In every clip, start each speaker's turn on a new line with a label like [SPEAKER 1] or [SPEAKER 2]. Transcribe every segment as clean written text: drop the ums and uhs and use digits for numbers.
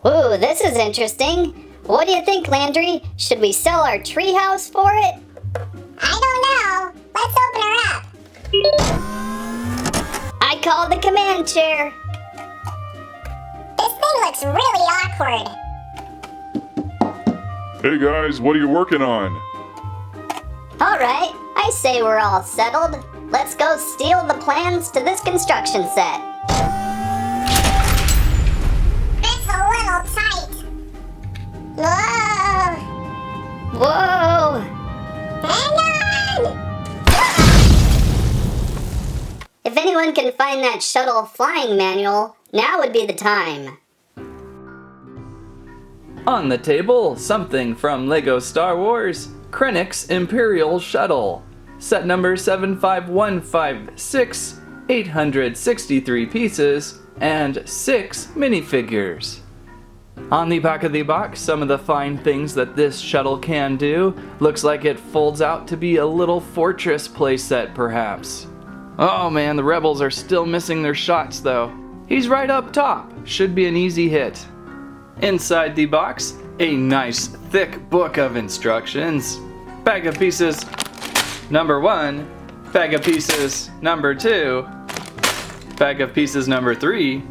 [SPEAKER 1] Ooh, this is interesting. What do you think, Landry? Should we sell our treehouse for it?
[SPEAKER 2] I don't know. Let's open her up.
[SPEAKER 1] I call the command chair.
[SPEAKER 2] This thing looks really awkward.
[SPEAKER 3] Hey guys, what are you working on?
[SPEAKER 1] All right, I say we're all settled. Let's go steal the plans to this construction set.
[SPEAKER 2] It's a little tight. Whoa!
[SPEAKER 1] Whoa!
[SPEAKER 2] Hang on!
[SPEAKER 1] If anyone can find that shuttle flying manual, now would be the time.
[SPEAKER 4] On the table, something from LEGO Star Wars, Krennic's Imperial Shuttle. Set number 75156, 863 pieces, and 6 minifigures. On the back of the box, some of the fine things that this shuttle can do. Looks like it folds out to be a little fortress playset, perhaps. Oh man, the rebels are still missing their shots though. He's right up top, should be an easy hit. Inside the box, a nice thick book of instructions. Bag of pieces number 1, bag of pieces number 2, bag of pieces number 3,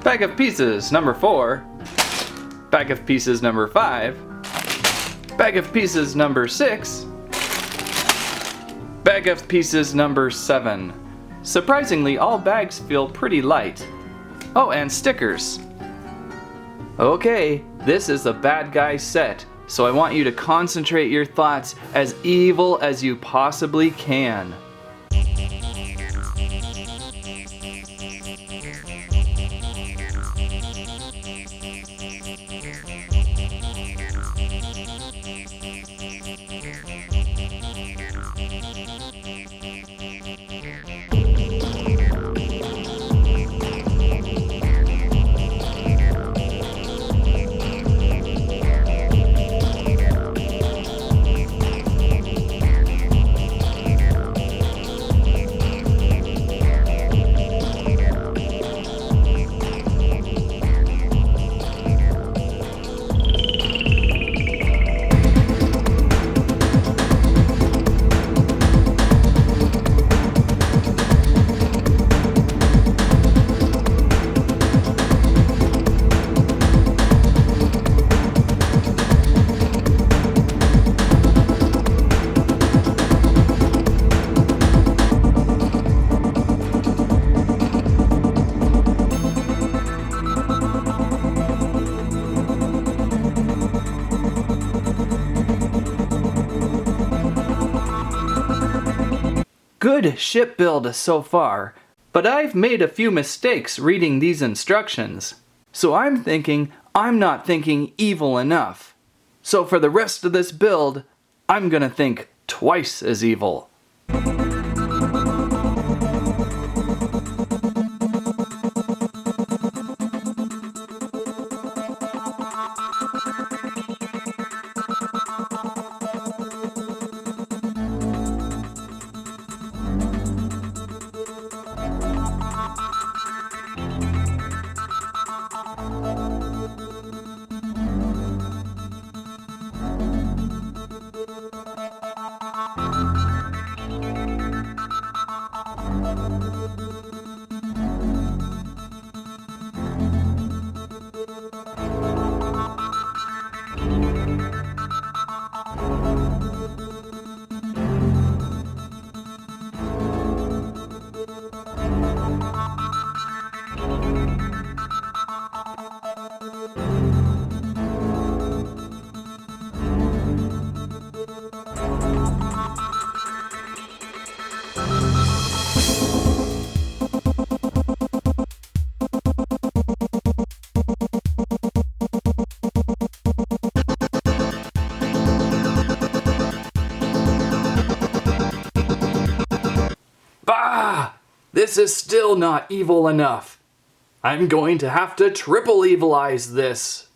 [SPEAKER 4] bag of pieces number 4, bag of pieces number 5, bag of pieces number 6, bag of pieces number 7. Surprisingly, all bags feel pretty light. Oh, and stickers. Okay, this is a bad guy set, so I want you to concentrate your thoughts as evil as you possibly can. Good ship build so far, but I've made a few mistakes reading these instructions. So I'm thinking I'm not thinking evil enough. So for the rest of this build, I'm gonna think twice as evil. This is still not evil enough. I'm going to have to triple evilize this.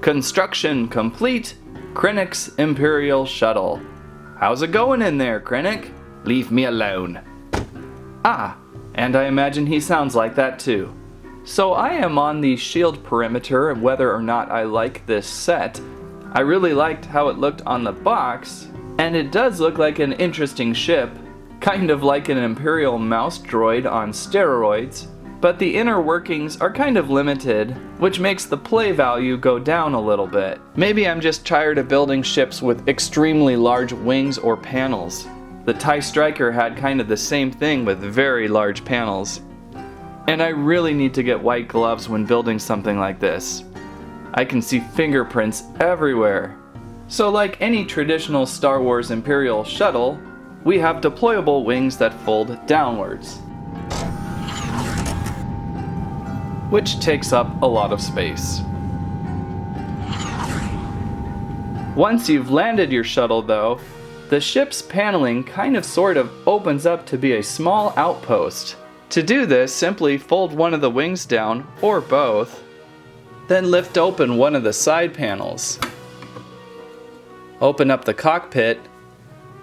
[SPEAKER 4] Construction complete. Krennic's Imperial Shuttle. How's it going in there, Krennic? Leave me alone. Ah, and I imagine he sounds like that too. So I am on the shield perimeter of whether or not I like this set. I really liked how it looked on the box, and it does look like an interesting ship, kind of like an Imperial mouse droid on steroids, but the inner workings are kind of limited, which makes the play value go down a little bit. Maybe I'm just tired of building ships with extremely large wings or panels. The TIE Striker had kind of the same thing with very large panels. And I really need to get white gloves when building something like this. I can see fingerprints everywhere. So like any traditional Star Wars Imperial Shuttle, we have deployable wings that fold downwards, which takes up a lot of space. Once you've landed your shuttle though, the ship's paneling kind of sort of opens up to be a small outpost. To do this, simply fold one of the wings down, or both, then lift open one of the side panels. Open up the cockpit.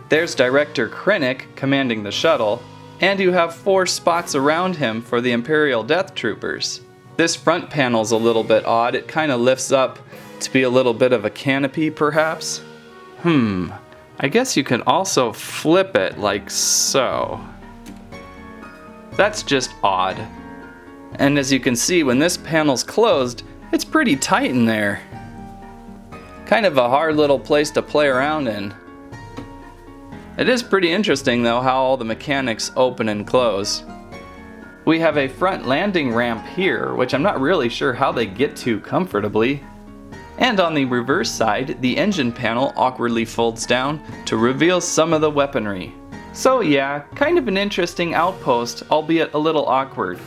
[SPEAKER 4] There's Director Krennic commanding the shuttle, and you have 4 spots around him for the Imperial Death Troopers. This front panel's a little bit odd. It kind of lifts up to be a little bit of a canopy, perhaps. I guess you can also flip it like so. That's just odd. And as you can see, when this panel's closed, it's pretty tight in there. Kind of a hard little place to play around in. It is pretty interesting though how all the mechanics open and close. We have a front landing ramp here, which I'm not really sure how they get to comfortably. And on the reverse side, the engine panel awkwardly folds down to reveal some of the weaponry. So yeah, kind of an interesting outpost, albeit a little awkward.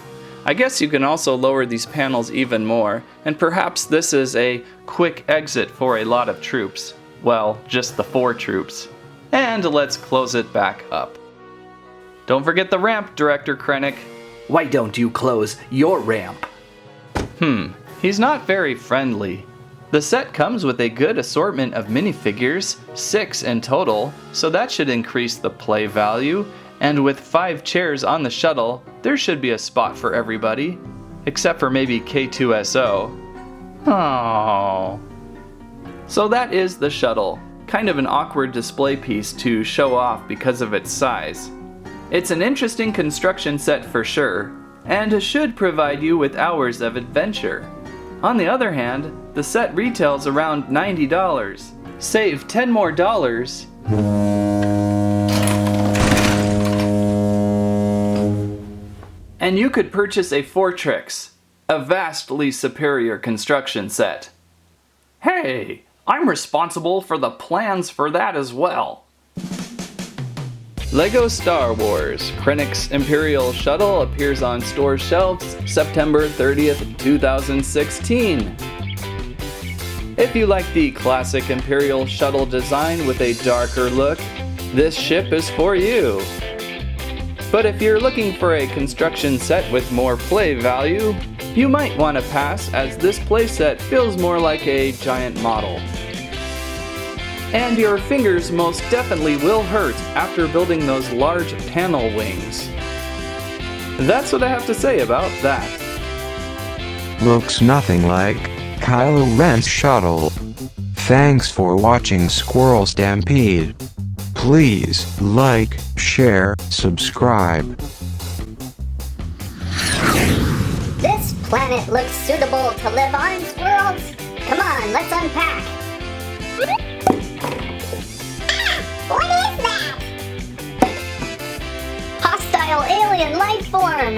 [SPEAKER 4] I guess you can also lower these panels even more, and perhaps this is a quick exit for a lot of troops. Well, just the 4 troops. And let's close it back up. Don't forget the ramp, Director Krennic.
[SPEAKER 5] Why don't you close your ramp?
[SPEAKER 4] He's not very friendly. The set comes with a good assortment of minifigures, 6 in total, so that should increase the play value, and with 5 chairs on the shuttle, there should be a spot for everybody, except for maybe K2SO. Oh. So that is the shuttle, kind of an awkward display piece to show off because of its size. It's an interesting construction set for sure, and should provide you with hours of adventure. On the other hand, the set retails around $90. Save $10 more, and you could purchase a Fortrix, a vastly superior construction set. Hey, I'm responsible for the plans for that as well. Lego Star Wars Krennic's Imperial Shuttle appears on store shelves September 30th, 2016. If you like the classic Imperial Shuttle design with a darker look, this ship is for you. But if you're looking for a construction set with more play value, you might want to pass, as this playset feels more like a giant model. And your fingers most definitely will hurt after building those large panel wings. That's what I have to say about that.
[SPEAKER 6] Looks nothing like Kylo Ren's shuttle. Thanks for watching Squirrel Stampede. Please like, share, subscribe.
[SPEAKER 1] This planet looks suitable to live on, squirrels. Come on, let's unpack.
[SPEAKER 2] What is that?
[SPEAKER 1] Hostile alien life form.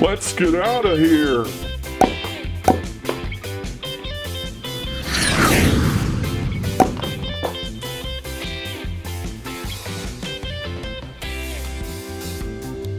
[SPEAKER 3] Let's get out of here!